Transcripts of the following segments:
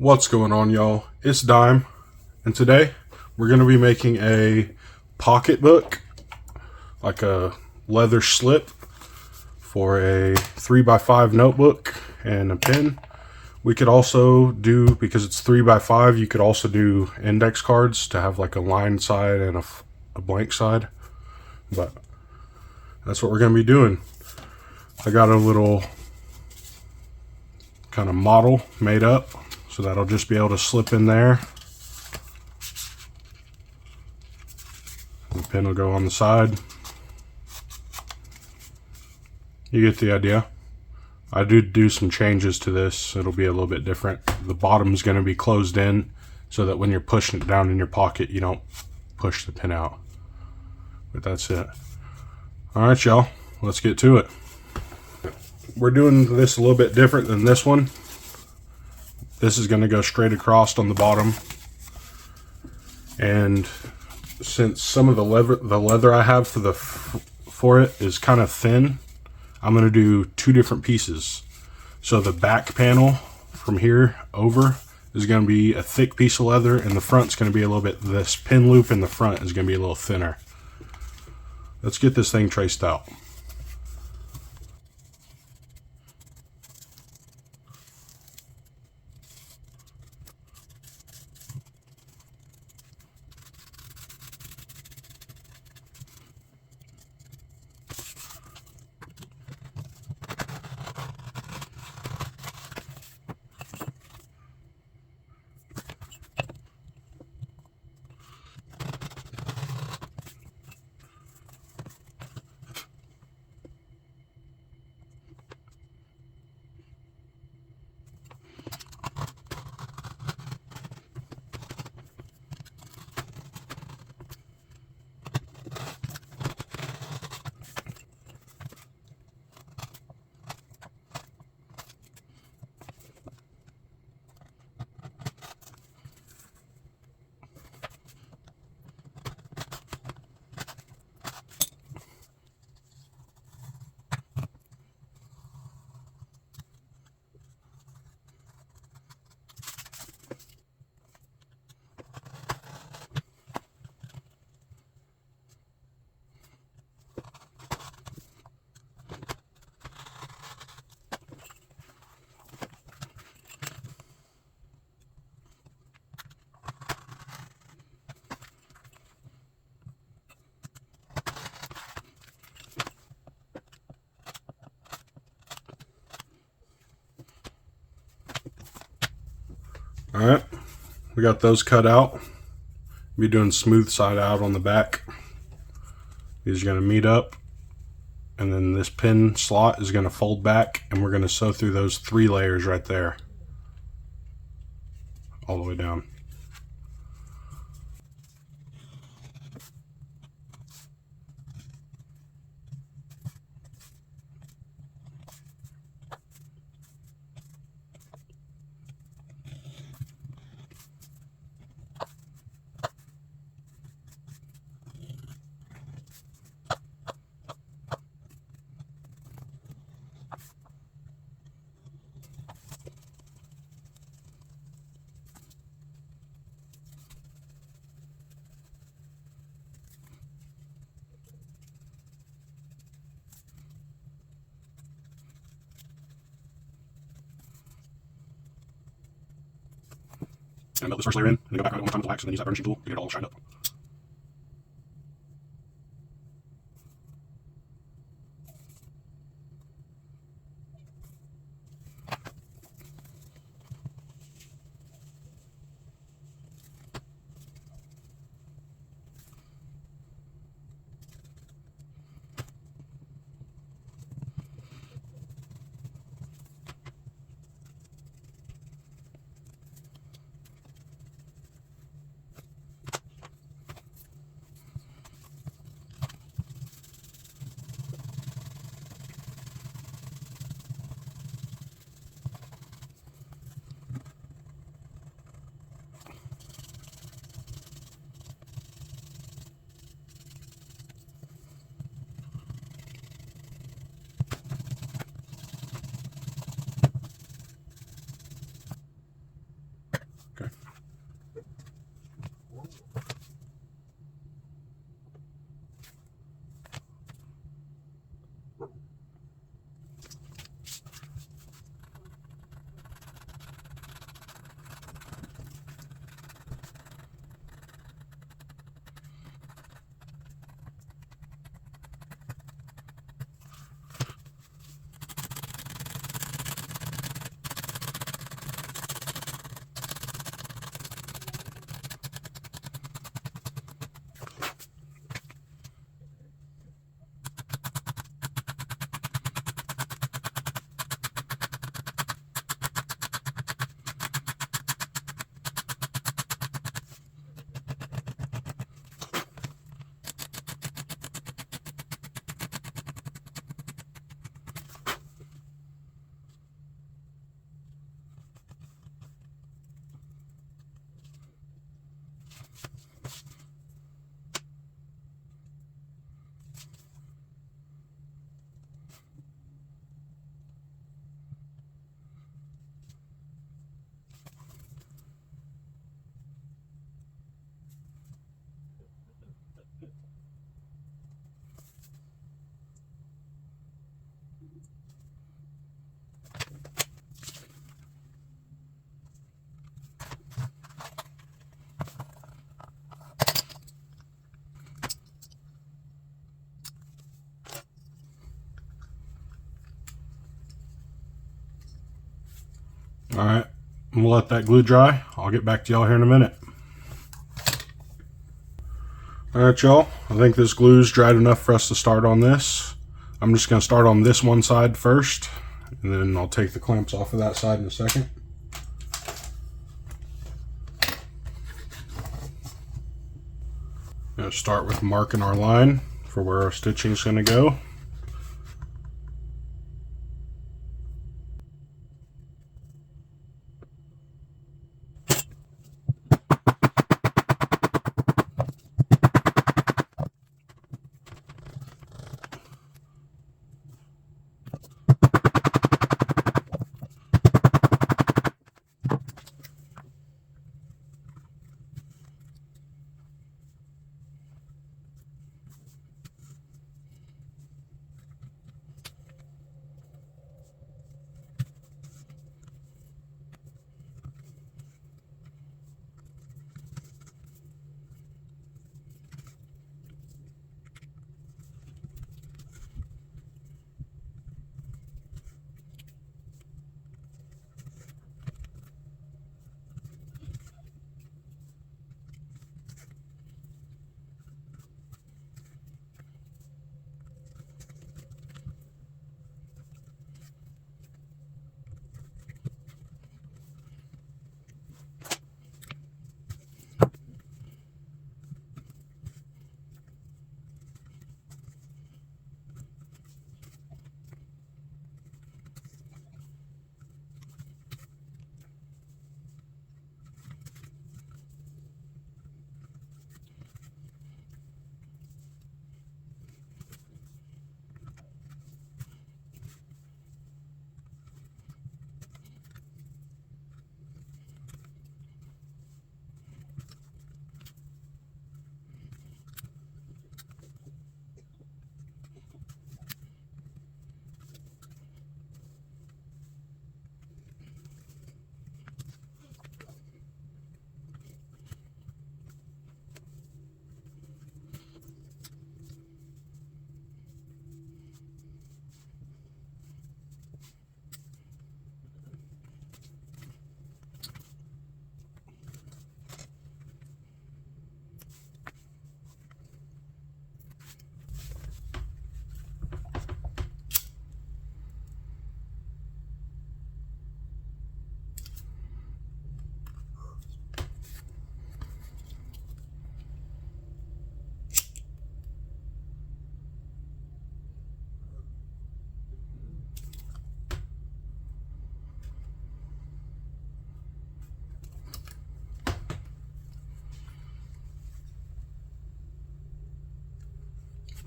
What's going on, y'all? It's Dime, and today we're going to be making a pocketbook, like a leather slip for a 3x5 notebook and a pen. We could also do, because it's 3x5, you could also do index cards to have like a lined side and a blank side, but that's what we're going to be doing. I got a little kind of model made up, so that'll just be able to slip in there. The pin will go on the side. You get the idea. I did do some changes to this. It'll be a little bit different. The bottom's going to be closed in so that when you're pushing it down in your pocket, you don't push the pin out. But that's it. Alright, y'all. Let's get to it. We're doing this a little bit different than this one. This is going to go straight across on the bottom. And since some of the leather I have for it is kind of thin, I'm going to do two different pieces. So the back panel from here over is going to be a thick piece of leather, and the front's going to be a little bit, this pin loop in the front is going to be a little thinner. Let's get this thing traced out. Alright, we got those cut out. Be doing smooth side out on the back. These are going to meet up, and then this pin slot is going to fold back, and we're going to sew through those 3 layers right there all the way down. And melt this first layer in, and then go back around it one time with the wax, and then use that burnishing tool to get it all shined up. Alright, I'm gonna let that glue dry. I'll get back to y'all here in a minute. Alright y'all, I think this glue's dried enough for us to start on this. I'm just gonna start on this one side first, and then I'll take the clamps off of that side in a second. I'm gonna start with marking our line for where our stitching is gonna go.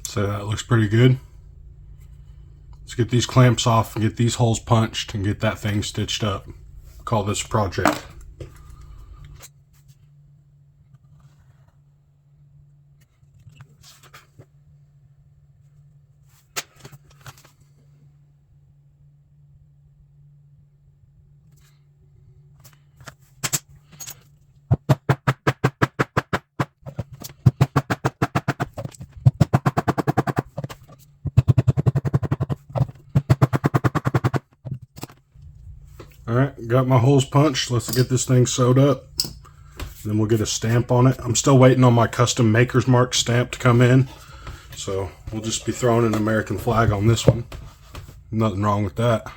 So that looks pretty good. Let's get these clamps off and get these holes punched and get that thing stitched up. Call this a project. Alright, got my holes punched. Let's get this thing sewed up. Then we'll get a stamp on it. I'm still waiting on my custom Maker's Mark stamp to come in. So we'll just be throwing an American flag on this one. Nothing wrong with that.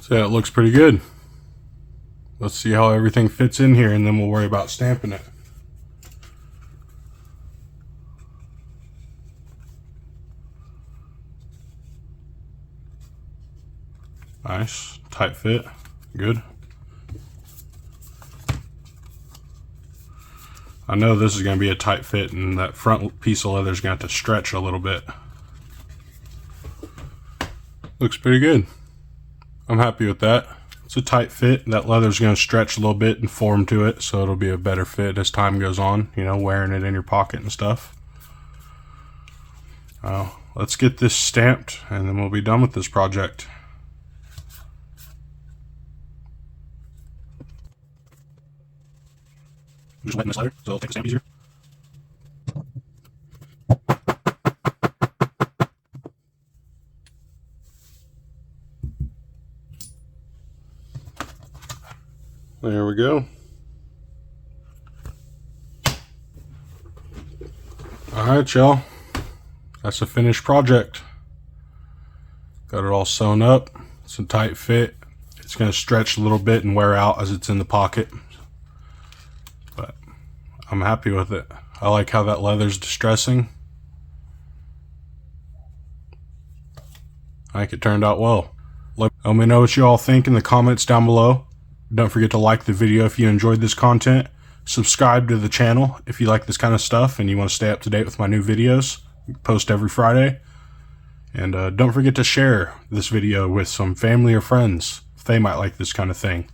So yeah, it looks pretty good. Let's see how everything fits in here, and then we'll worry about stamping it. Nice, tight fit, good. I know this is going to be a tight fit, and that front piece of leather is going to have to stretch a little bit. Looks pretty good. I'm happy with that. It's a tight fit. That leather's going to stretch a little bit and form to it, so it'll be a better fit as time goes on, you know, wearing it in your pocket and stuff. Let's get this stamped, and then we'll be done with this project. Just wetting this leather, so it'll take the stamp easier. There we go. Alright, y'all. That's a finished project. Got it all sewn up. It's a tight fit. It's going to stretch a little bit and wear out as it's in the pocket. But I'm happy with it. I like how that leather's distressing. I think it turned out well. Let me know what you all think in the comments down below. Don't forget to like the video if you enjoyed this content. Subscribe to the channel if you like this kind of stuff and you want to stay up to date with my new videos. I post every Friday. And don't forget to share this video with some family or friends if they might like this kind of thing.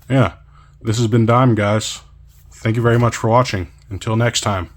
Yeah, this has been Dime, guys. Thank you very much for watching. Until next time.